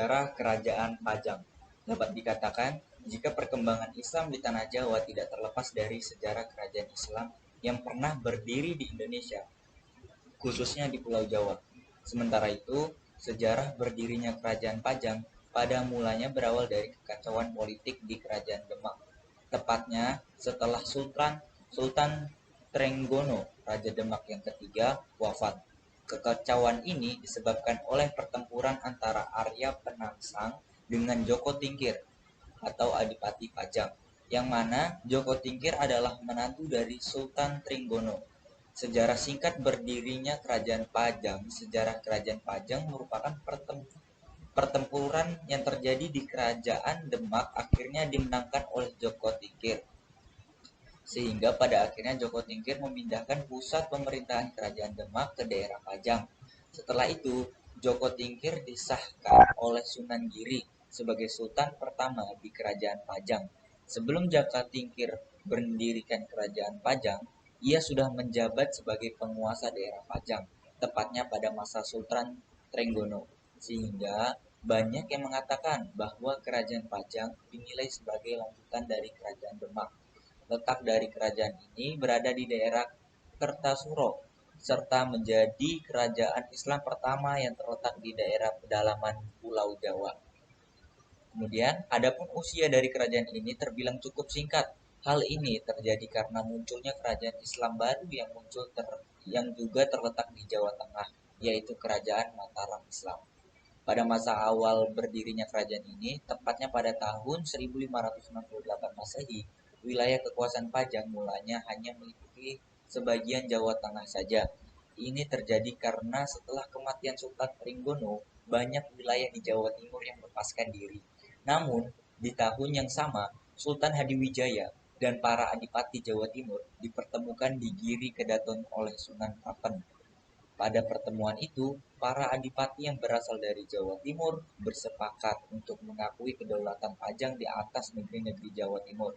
Sejarah Kerajaan Pajang. Dapat dikatakan, jika perkembangan Islam di Tanah Jawa tidak terlepas dari sejarah kerajaan Islam yang pernah berdiri di Indonesia, khususnya di Pulau Jawa. Sementara itu, sejarah berdirinya Kerajaan Pajang pada mulanya berawal dari kekacauan politik di Kerajaan Demak. Tepatnya setelah Sultan Trenggono, Raja Demak yang ketiga, wafat. Kekacauan ini disebabkan oleh pertempuran antara Arya Penangsang dengan Joko Tingkir atau Adipati Pajang, yang mana Joko Tingkir adalah menantu dari Sultan Trenggono. Sejarah singkat berdirinya Kerajaan Pajang. Sejarah Kerajaan Pajang merupakan pertempuran yang terjadi di Kerajaan Demak akhirnya dimenangkan oleh Joko Tingkir, sehingga pada akhirnya Joko Tingkir memindahkan pusat pemerintahan Kerajaan Demak ke daerah Pajang. Setelah itu, Joko Tingkir disahkan oleh Sunan Giri sebagai Sultan pertama di Kerajaan Pajang. Sebelum Jaka Tingkir mendirikan Kerajaan Pajang, ia sudah menjabat sebagai penguasa daerah Pajang, tepatnya pada masa Sultan Trenggono. Sehingga banyak yang mengatakan bahwa Kerajaan Pajang dinilai sebagai lanjutan dari Kerajaan Demak. Letak dari kerajaan ini berada di daerah Kertasuro, serta menjadi kerajaan Islam pertama yang terletak di daerah pedalaman Pulau Jawa. Kemudian, adapun usia dari kerajaan ini terbilang cukup singkat. Hal ini terjadi karena munculnya kerajaan Islam baru yang juga terletak di Jawa Tengah, yaitu Kerajaan Mataram Islam. Pada masa awal berdirinya kerajaan ini, tepatnya pada tahun 1568 Masehi, wilayah kekuasaan Pajang mulanya hanya meliputi sebagian Jawa Tengah saja. Ini terjadi karena setelah kematian Sultan Trenggono, banyak wilayah di Jawa Timur yang melepaskan diri. Namun, di tahun yang sama, Sultan Hadiwijaya dan para adipati Jawa Timur dipertemukan di Giri Kedaton oleh Sunan Kapen. Pada pertemuan itu, para adipati yang berasal dari Jawa Timur bersepakat untuk mengakui kedaulatan Pajang di atas negeri-negeri Jawa Timur.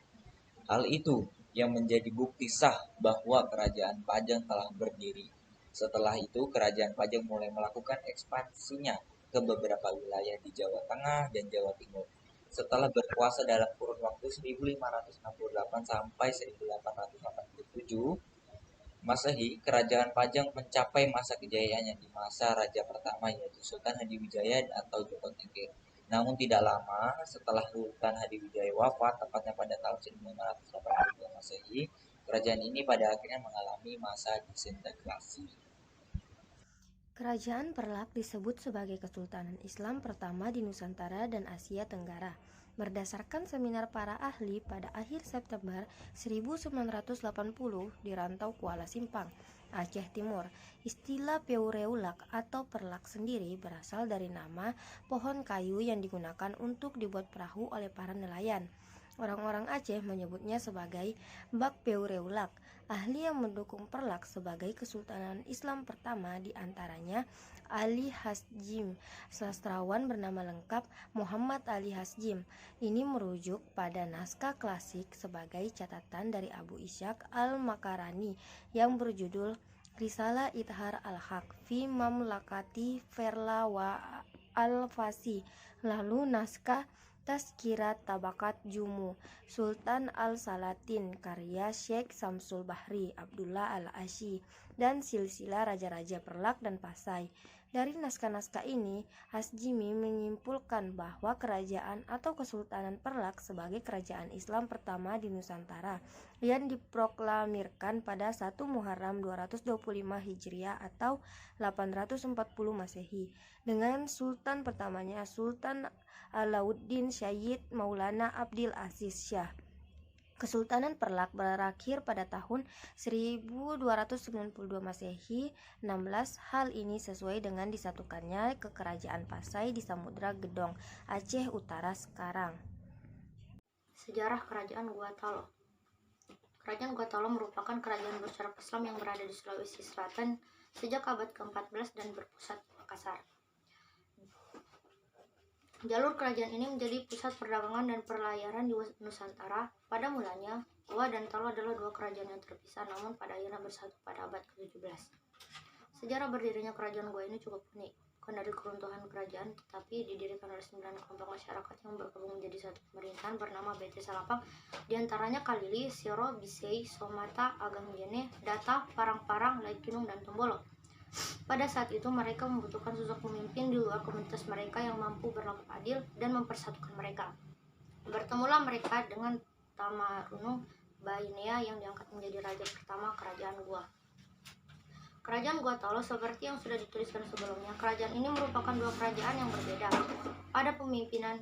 Hal itu yang menjadi bukti sah bahwa Kerajaan Pajang telah berdiri. Setelah itu, Kerajaan Pajang mulai melakukan ekspansinya ke beberapa wilayah di Jawa Tengah dan Jawa Timur. Setelah berkuasa dalam kurun waktu 1568 sampai 1887 Masehi, Kerajaan Pajang mencapai masa kejayaannya di masa Raja pertama yaitu Sultan Hadiwijaya atau Joko Tingkir. Namun tidak lama setelah Sultan Hadiwijaya wafat, tepatnya pada tahun 1582 Masehi, kerajaan ini pada akhirnya mengalami masa disintegrasi. Kerajaan Perlak disebut sebagai Kesultanan Islam pertama di Nusantara dan Asia Tenggara. Berdasarkan seminar para ahli pada akhir September 1980 di Rantau Kuala Simpang, Aceh Timur, istilah Peureulak atau Perlak sendiri berasal dari nama pohon kayu yang digunakan untuk dibuat perahu oleh para nelayan. Orang-orang Aceh menyebutnya sebagai Bak Peureulak. Ahli yang mendukung Perlak sebagai Kesultanan Islam pertama diantaranya Ali Hasjim, sastrawan bernama lengkap Muhammad Ali Hasjim. Ini merujuk pada naskah klasik sebagai catatan dari Abu Ishaq al-Makarani yang berjudul Risalah Ithar al-Haq fi Mamlakati Ferla wa al-Fasi. Lalu naskah Tazkirat Tabakat Jumu Sultan Al-Salatin karya Syekh Samsul Bahri Abdullah Al-Asyi dan silsilah Raja-Raja Perlak dan Pasai. Dari naskah-naskah ini, Hasjimi menyimpulkan bahwa kerajaan atau Kesultanan Perlak sebagai kerajaan Islam pertama di Nusantara yang diproklamirkan pada 1 Muharram 225 Hijriah atau 840 Masehi dengan sultan pertamanya Sultan Alauddin Syed Maulana Abdil Aziz Shah. Kesultanan Perlak berakhir pada tahun 1292 Masehi 16. Hal ini sesuai dengan disatukannya ke Kerajaan Pasai di Samudra Gedong, Aceh Utara sekarang. Sejarah Kerajaan Gua Talo. Kerajaan Gua Talo merupakan kerajaan bercorak Islam yang berada di Sulawesi Selatan sejak abad ke-14 dan berpusat di Makassar. Jalur kerajaan ini menjadi pusat perdagangan dan perlayaran di Nusantara. Pada mulanya, Gua dan Talo adalah dua kerajaan yang terpisah, namun pada akhirnya bersatu pada abad ke-17. Sejarah berdirinya kerajaan Gua ini cukup unik. bukan dari keruntuhan kerajaan, tetapi didirikan oleh 9 kelompok masyarakat yang bergabung menjadi satu pemerintahan bernama BT Salapang, diantaranya Kalili, Siro, Bisei, Somata, Agangjene, Data, Parang-Parang, Laikinung, dan Tombolo. Pada saat itu mereka membutuhkan sosok pemimpin di luar komunitas mereka yang mampu berlaku adil dan mempersatukan mereka. Bertemulah mereka dengan Tamarunung Bainea yang diangkat menjadi raja pertama kerajaan Gua. Kerajaan Gua Talo seperti yang sudah dituliskan sebelumnya, kerajaan ini merupakan dua kerajaan yang berbeda. Pada pemimpinan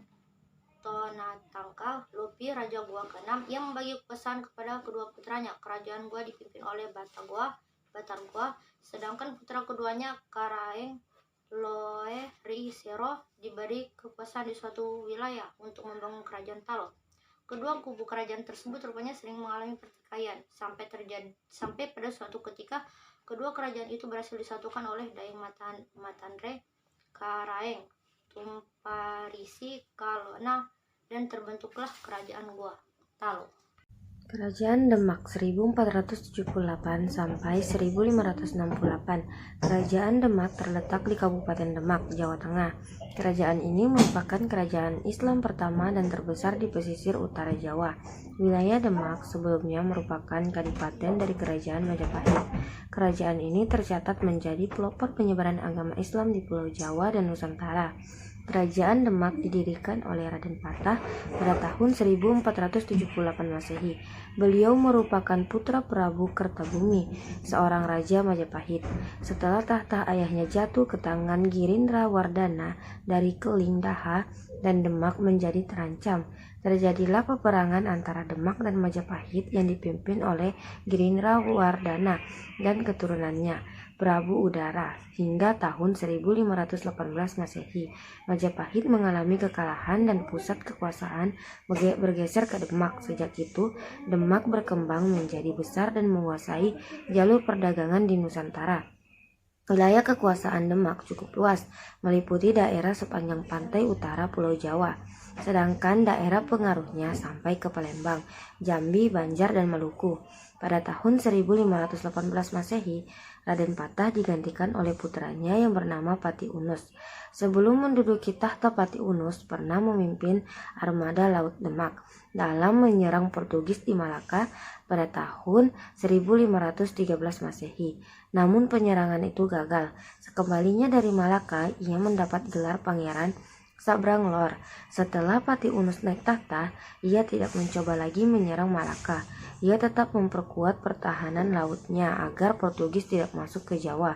Tonatangka Lopi, Raja Gua ke-6, yang membagi pesan kepada kedua putranya. Kerajaan Gua dipimpin oleh Batar Gua, sedangkan putra keduanya Karaeng Loe Ri Sero diberi kekuasaan di suatu wilayah untuk membangun kerajaan Talo. Kedua kubu kerajaan tersebut rupanya sering mengalami pertikaian sampai pada suatu ketika kedua kerajaan itu berhasil disatukan oleh Daeng Matanre Karaeng Tumparisi Kalona dan terbentuklah kerajaan Gua Talo. Kerajaan Demak 1478 sampai 1568. Kerajaan Demak terletak di Kabupaten Demak, Jawa Tengah. Kerajaan ini merupakan kerajaan Islam pertama dan terbesar di pesisir utara Jawa. Wilayah Demak sebelumnya merupakan kadipaten dari Kerajaan Majapahit. Kerajaan ini tercatat menjadi pelopor penyebaran agama Islam di Pulau Jawa dan Nusantara. Kerajaan Demak didirikan oleh Raden Patah pada tahun 1478 Masehi. Beliau merupakan putra Prabu Kertabumi, seorang raja Majapahit. Setelah tahta ayahnya jatuh ke tangan Girindra Wardana dari Keling Daha dan Demak menjadi terancam, terjadilah peperangan antara Demak dan Majapahit yang dipimpin oleh Girindra Wardana dan keturunannya, Prabu Udara, hingga tahun 1518 Masehi. Majapahit mengalami kekalahan dan pusat kekuasaan bergeser ke Demak. Sejak itu, Demak berkembang menjadi besar dan menguasai jalur perdagangan di Nusantara. Wilayah kekuasaan Demak cukup luas, meliputi daerah sepanjang pantai utara Pulau Jawa, sedangkan daerah pengaruhnya sampai ke Palembang, Jambi, Banjar, dan Maluku. Pada tahun 1518 Masehi, Raden Patah digantikan oleh putranya yang bernama Pati Unus. Sebelum menduduki tahta, Pati Unus pernah memimpin armada laut Demak dalam menyerang Portugis di Malaka pada tahun 1513 Masehi. Namun penyerangan itu gagal. Sekembalinya dari Malaka, ia mendapat gelar Pangeran Sabranglor. Setelah Pati Unus naik tahta, ia tidak mencoba lagi menyerang Malaka. Ia tetap memperkuat pertahanan lautnya agar Portugis tidak masuk ke Jawa.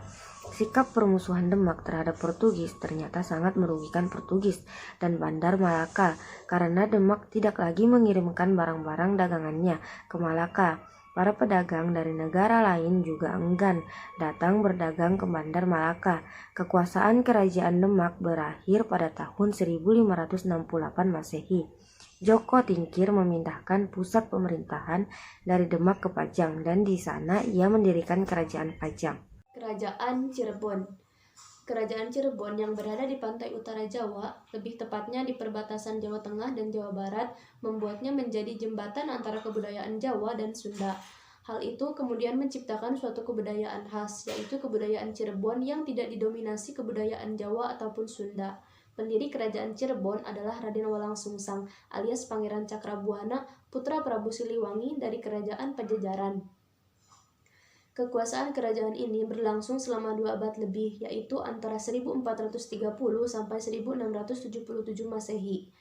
Sikap permusuhan Demak terhadap Portugis ternyata sangat merugikan Portugis dan Bandar Malaka karena Demak tidak lagi mengirimkan barang-barang dagangannya ke Malaka. Para pedagang dari negara lain juga enggan datang berdagang ke Bandar Malaka. Kekuasaan Kerajaan Demak berakhir pada tahun 1568 Masehi. Joko Tingkir memindahkan pusat pemerintahan dari Demak ke Pajang dan di sana ia mendirikan Kerajaan Pajang. Kerajaan Cirebon. Kerajaan Cirebon yang berada di pantai utara Jawa, lebih tepatnya di perbatasan Jawa Tengah dan Jawa Barat, membuatnya menjadi jembatan antara kebudayaan Jawa dan Sunda. Hal itu kemudian menciptakan suatu kebudayaan khas, yaitu kebudayaan Cirebon yang tidak didominasi kebudayaan Jawa ataupun Sunda. Pendiri Kerajaan Cirebon adalah Raden Walangsungsang alias Pangeran Cakrabuana, putra Prabu Siliwangi dari Kerajaan Pajajaran. Kekuasaan kerajaan ini berlangsung selama 2 abad lebih, yaitu antara 1430 sampai 1677 Masehi.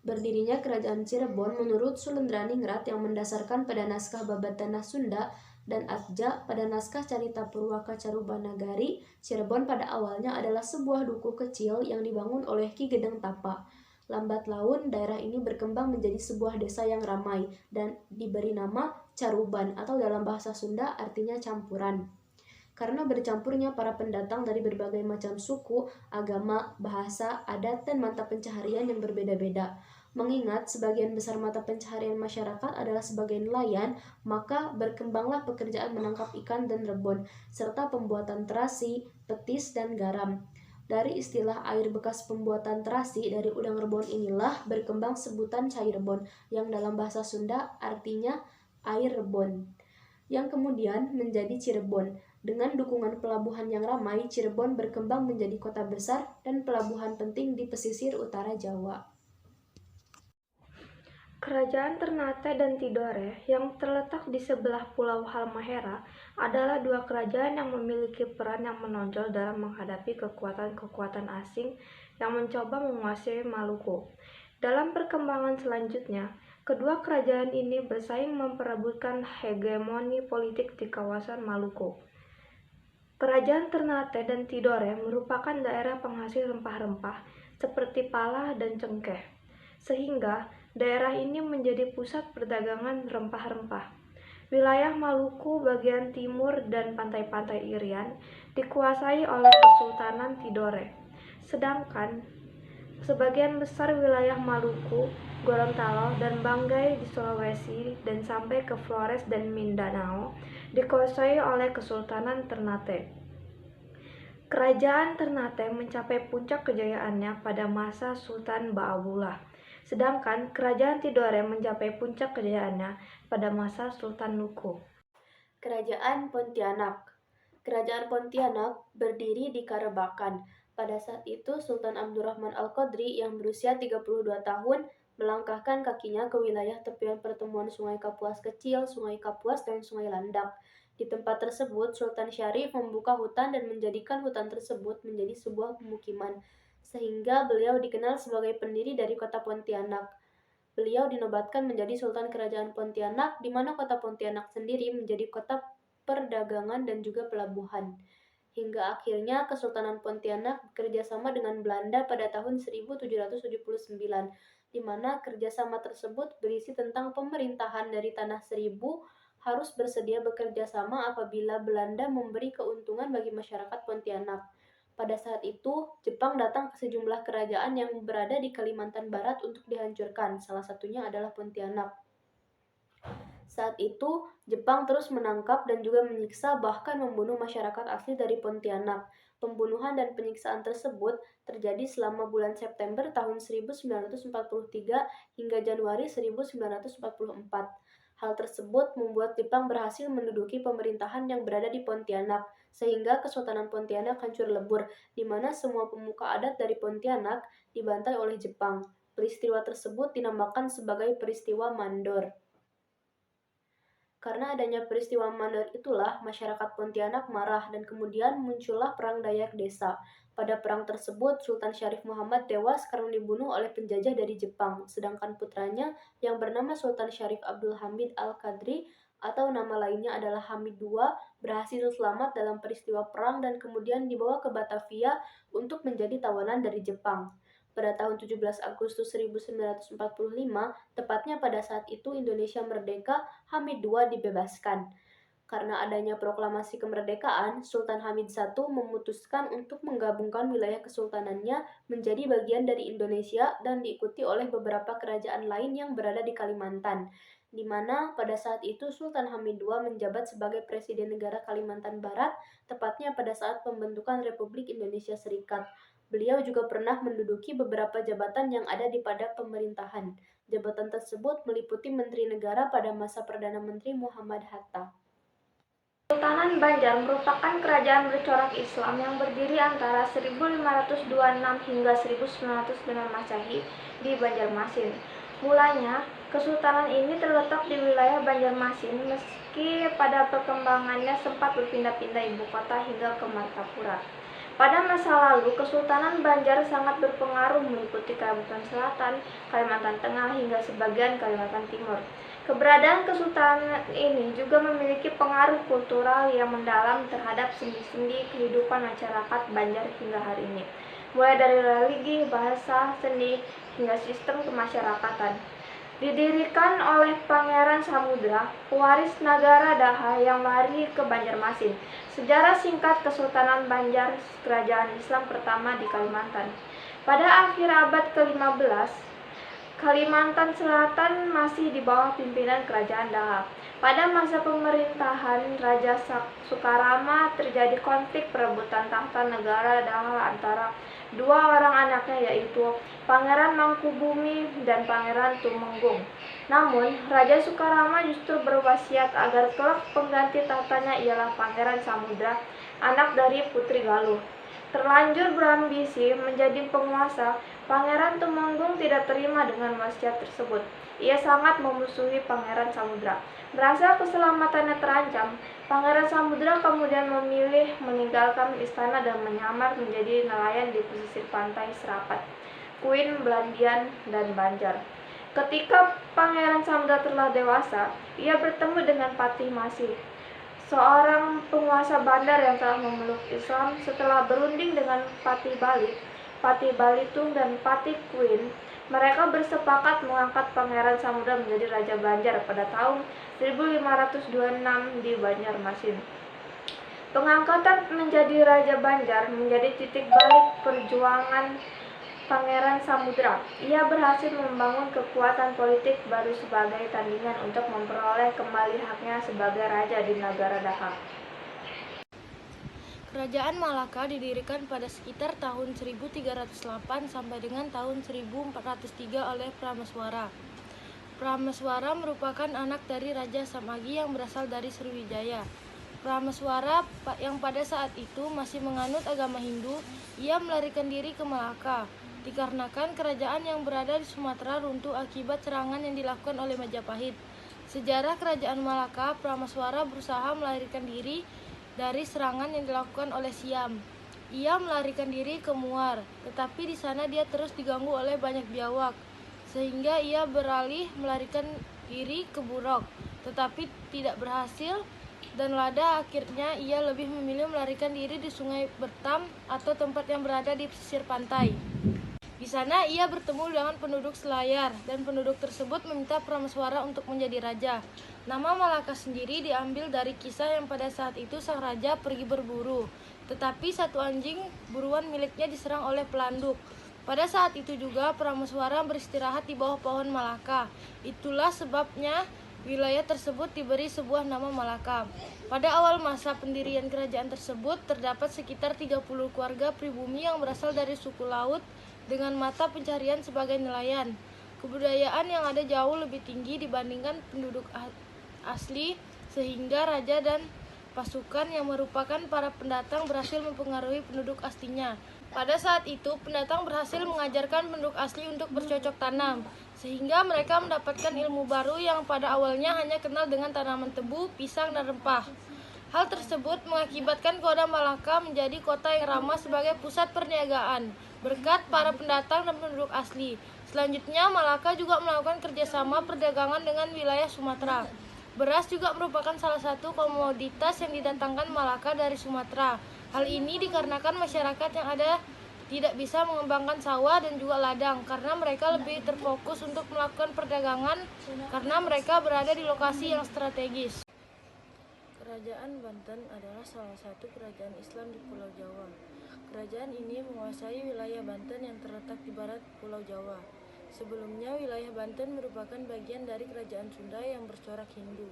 Berdirinya Kerajaan Cirebon menurut Sulendraniningrat yang mendasarkan pada naskah Babat Tanah Sunda dan Atja pada naskah Carita Purwaka Carubanagari. Cirebon pada awalnya adalah sebuah dukuh kecil yang dibangun oleh Ki Gedeng Tapa. Lambat laun, daerah ini berkembang menjadi sebuah desa yang ramai dan diberi nama Caruban atau dalam bahasa Sunda artinya campuran. Karena bercampurnya para pendatang dari berbagai macam suku, agama, bahasa, adat, dan mata pencaharian yang berbeda-beda. Mengingat sebagian besar mata pencaharian masyarakat adalah sebagai nelayan, maka berkembanglah pekerjaan menangkap ikan dan rebon, serta pembuatan terasi, petis, dan garam. Dari istilah air bekas pembuatan terasi dari udang rebon inilah berkembang sebutan Cairebon, yang dalam bahasa Sunda artinya air rebon, yang kemudian menjadi Cirebon. Dengan dukungan pelabuhan yang ramai, Cirebon berkembang menjadi kota besar dan pelabuhan penting di pesisir utara Jawa. Kerajaan Ternate dan Tidore yang terletak di sebelah Pulau Halmahera adalah dua kerajaan yang memiliki peran yang menonjol dalam menghadapi kekuatan-kekuatan asing yang mencoba menguasai Maluku. Dalam perkembangan selanjutnya, kedua kerajaan ini bersaing memperebutkan hegemoni politik di kawasan Maluku. Kerajaan Ternate dan Tidore merupakan daerah penghasil rempah-rempah seperti pala dan cengkeh, sehingga daerah ini menjadi pusat perdagangan rempah-rempah. Wilayah Maluku bagian timur dan pantai-pantai Irian dikuasai oleh Kesultanan Tidore, sedangkan sebagian besar wilayah Maluku, Gorontalo, dan Banggai di Sulawesi dan sampai ke Flores dan Mindanao dikuasai oleh Kesultanan Ternate. Kerajaan Ternate mencapai puncak kejayaannya pada masa Sultan Baabullah, sedangkan Kerajaan Tidore mencapai puncak kejayaannya pada masa Sultan Nuku. Kerajaan Pontianak. Kerajaan Pontianak berdiri di Karebakan. Pada saat itu, Sultan Abdurrahman Al-Qadri yang berusia 32 tahun melangkahkan kakinya ke wilayah tepian pertemuan Sungai Kapuas Kecil, Sungai Kapuas, dan Sungai Landak. Di tempat tersebut, Sultan Syarif membuka hutan dan menjadikan hutan tersebut menjadi sebuah pemukiman, sehingga beliau dikenal sebagai pendiri dari kota Pontianak. Beliau dinobatkan menjadi Sultan Kerajaan Pontianak, di mana kota Pontianak sendiri menjadi kota perdagangan dan juga pelabuhan. Hingga akhirnya Kesultanan Pontianak bekerjasama dengan Belanda pada tahun 1779, di mana kerjasama tersebut berisi tentang pemerintahan dari Tanah Seribu harus bersedia bekerja sama apabila Belanda memberi keuntungan bagi masyarakat Pontianak. Pada saat itu, Jepang datang ke sejumlah kerajaan yang berada di Kalimantan Barat untuk dihancurkan, salah satunya adalah Pontianak. Saat itu, Jepang terus menangkap dan juga menyiksa bahkan membunuh masyarakat asli dari Pontianak. Pembunuhan dan penyiksaan tersebut terjadi selama bulan September tahun 1943 hingga Januari 1944. Hal tersebut membuat Jepang berhasil menduduki pemerintahan yang berada di Pontianak, sehingga Kesultanan Pontianak hancur lebur, di mana semua pemuka adat dari Pontianak dibantai oleh Jepang. Peristiwa tersebut dinamakan sebagai peristiwa Mandor. Karena adanya peristiwa Mandor itulah, masyarakat Pontianak marah dan kemudian muncullah Perang Dayak Desa. Pada perang tersebut, Sultan Syarif Muhammad tewas karena dibunuh oleh penjajah dari Jepang, sedangkan putranya yang bernama Sultan Syarif Abdul Hamid Al-Qadri atau nama lainnya adalah Hamid II berhasil selamat dalam peristiwa perang dan kemudian dibawa ke Batavia untuk menjadi tawanan dari Jepang. Pada tahun 17 Agustus 1945, tepatnya pada saat itu Indonesia merdeka, Hamid II dibebaskan. Karena adanya proklamasi kemerdekaan, Sultan Hamid I memutuskan untuk menggabungkan wilayah kesultanannya menjadi bagian dari Indonesia dan diikuti oleh beberapa kerajaan lain yang berada di Kalimantan, di mana pada saat itu Sultan Hamid II menjabat sebagai Presiden Negara Kalimantan Barat, tepatnya pada saat pembentukan Republik Indonesia Serikat. Beliau juga pernah menduduki beberapa jabatan yang ada di pada pemerintahan. Jabatan tersebut meliputi Menteri Negara pada masa Perdana Menteri Muhammad Hatta. Kesultanan Banjar merupakan kerajaan bercorak Islam yang berdiri antara 1526 hingga 1905 Masehi di Banjarmasin. Mulanya, kesultanan ini terletak di wilayah Banjarmasin meski pada perkembangannya sempat berpindah-pindah ibu kota hingga ke Martapura. Pada masa lalu, Kesultanan Banjar sangat berpengaruh meliputi Kalimantan Selatan, Kalimantan Tengah, hingga sebagian Kalimantan Timur. Keberadaan kesultanan ini juga memiliki pengaruh kultural yang mendalam terhadap sendi-sendi kehidupan masyarakat Banjar hingga hari ini, mulai dari religi, bahasa, seni, hingga sistem kemasyarakatan. Didirikan oleh Pangeran Samudra, pewaris Nagara Daha yang lari ke Banjarmasin. Sejarah singkat Kesultanan Banjar, kerajaan Islam pertama di Kalimantan. Pada akhir abad ke-15, Kalimantan Selatan masih di bawah pimpinan Kerajaan Daha. Pada masa pemerintahan Raja Sukarama terjadi konflik perebutan tahta negara Daha antara dua orang anaknya, yaitu Pangeran Mangkubumi dan Pangeran Tumenggung. Namun, Raja Sukarama justru berwasiat agar kelak pengganti tahtanya ialah Pangeran Samudra, anak dari Putri Galuh. Terlanjur berambisi menjadi penguasa, Pangeran Tumenggung tidak terima dengan wasiat tersebut. Ia sangat memusuhi Pangeran Samudra. Merasa keselamatannya terancam, Pangeran Samudra kemudian memilih meninggalkan istana dan menyamar menjadi nelayan di pesisir pantai Serapat, Kuin, Belandian, dan Banjar. Ketika Pangeran Samudra telah dewasa, ia bertemu dengan Patih Masih, seorang penguasa bandar yang telah memeluk Islam. Setelah berunding dengan Patih Balik, Patih Balitung, dan Patih Kuin, mereka bersepakat mengangkat Pangeran Samudra menjadi Raja Banjar pada tahun 1526 di Banjarmasin. Pengangkatan menjadi Raja Banjar menjadi titik balik perjuangan Pangeran Samudra. Ia berhasil membangun kekuatan politik baru sebagai tandingan untuk memperoleh kembali haknya sebagai raja di negara Daha. Kerajaan Malaka didirikan pada sekitar tahun 1308 sampai dengan tahun 1403 oleh Prameswara. Prameswara merupakan anak dari Raja Samagi yang berasal dari Sriwijaya. Prameswara yang pada saat itu masih menganut agama Hindu, ia melarikan diri ke Malaka dikarenakan kerajaan yang berada di Sumatera runtuh akibat serangan yang dilakukan oleh Majapahit. Sejarah Kerajaan Malaka, Prameswara berusaha melarikan diri dari serangan yang dilakukan oleh Siam. Ia melarikan diri ke Muar, tetapi di sana dia terus diganggu oleh banyak biawak, sehingga ia beralih melarikan diri ke Burok, tetapi tidak berhasil, dan lada akhirnya ia lebih memilih melarikan diri di Sungai Bertam atau tempat yang berada di pesisir pantai. Di sana ia bertemu dengan penduduk Selayar, dan penduduk tersebut meminta Prameswara untuk menjadi raja. Nama Malaka sendiri diambil dari kisah yang pada saat itu sang raja pergi berburu, tetapi satu anjing buruan miliknya diserang oleh pelanduk. Pada saat itu juga Prameswara beristirahat di bawah pohon Malaka. Itulah sebabnya wilayah tersebut diberi sebuah nama Malaka. Pada awal masa pendirian kerajaan tersebut terdapat sekitar 30 keluarga pribumi yang berasal dari suku laut dengan mata pencarian sebagai nelayan. Kebudayaan yang ada jauh lebih tinggi dibandingkan penduduk asli, sehingga raja dan pasukan yang merupakan para pendatang berhasil mempengaruhi penduduk aslinya. Pada saat itu, pendatang berhasil mengajarkan penduduk asli untuk bercocok tanam, sehingga mereka mendapatkan ilmu baru yang pada awalnya hanya kenal dengan tanaman tebu, pisang, dan rempah. Hal tersebut mengakibatkan kota Malaka menjadi kota yang ramah sebagai pusat perniagaan, berkat para pendatang dan penduduk asli. Selanjutnya, Malaka juga melakukan kerjasama perdagangan dengan wilayah Sumatera. Beras juga merupakan salah satu komoditas yang didatangkan Malaka dari Sumatera. Hal ini dikarenakan masyarakat yang ada tidak bisa mengembangkan sawah dan juga ladang, karena mereka lebih terfokus untuk melakukan perdagangan karena mereka berada di lokasi yang strategis. Kerajaan Banten adalah salah satu kerajaan Islam di Pulau Jawa. Kerajaan ini menguasai wilayah Banten yang terletak di barat Pulau Jawa. Sebelumnya, wilayah Banten merupakan bagian dari kerajaan Sunda yang bercorak Hindu.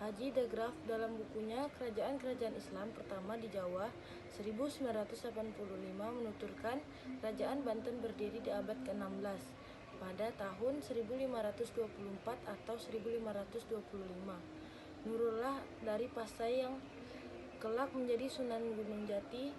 Haji de Graaf dalam bukunya Kerajaan-Kerajaan Islam Pertama di Jawa 1985 menuturkan kerajaan Banten berdiri di abad ke-16 pada tahun 1524 atau 1525. Nurullah dari Pasai yang kelak menjadi Sunan Gunung Jati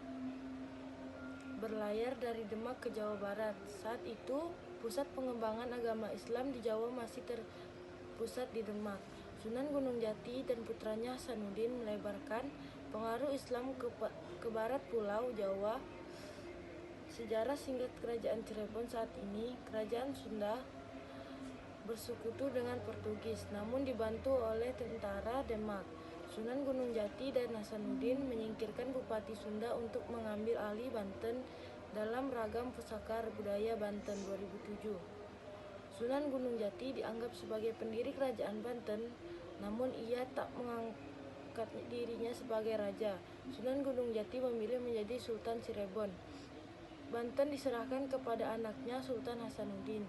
berlayar dari Demak ke Jawa Barat. Saat itu, pusat pengembangan agama Islam di Jawa masih terpusat di Demak. Sunan Gunung Jati dan putranya Hasanuddin melebarkan pengaruh Islam ke barat Pulau Jawa. Sejarah singkat Kerajaan Cirebon saat ini, Kerajaan Sunda bersekutu dengan Portugis, namun dibantu oleh tentara Demak. Sunan Gunung Jati dan Hasanuddin menyingkirkan Bupati Sunda untuk mengambil alih Banten dalam Ragam Pusaka Budaya Banten 2007. Sunan Gunung Jati dianggap sebagai pendiri kerajaan Banten, namun ia tak mengangkat dirinya sebagai raja. Sunan Gunung Jati memilih menjadi Sultan Cirebon. Banten diserahkan kepada anaknya Sultan Hasanuddin.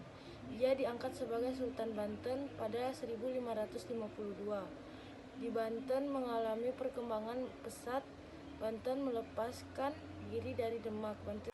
Ia diangkat sebagai Sultan Banten pada 1552. Di Banten mengalami perkembangan pesat. Banten melepaskan diri dari Demak. Banten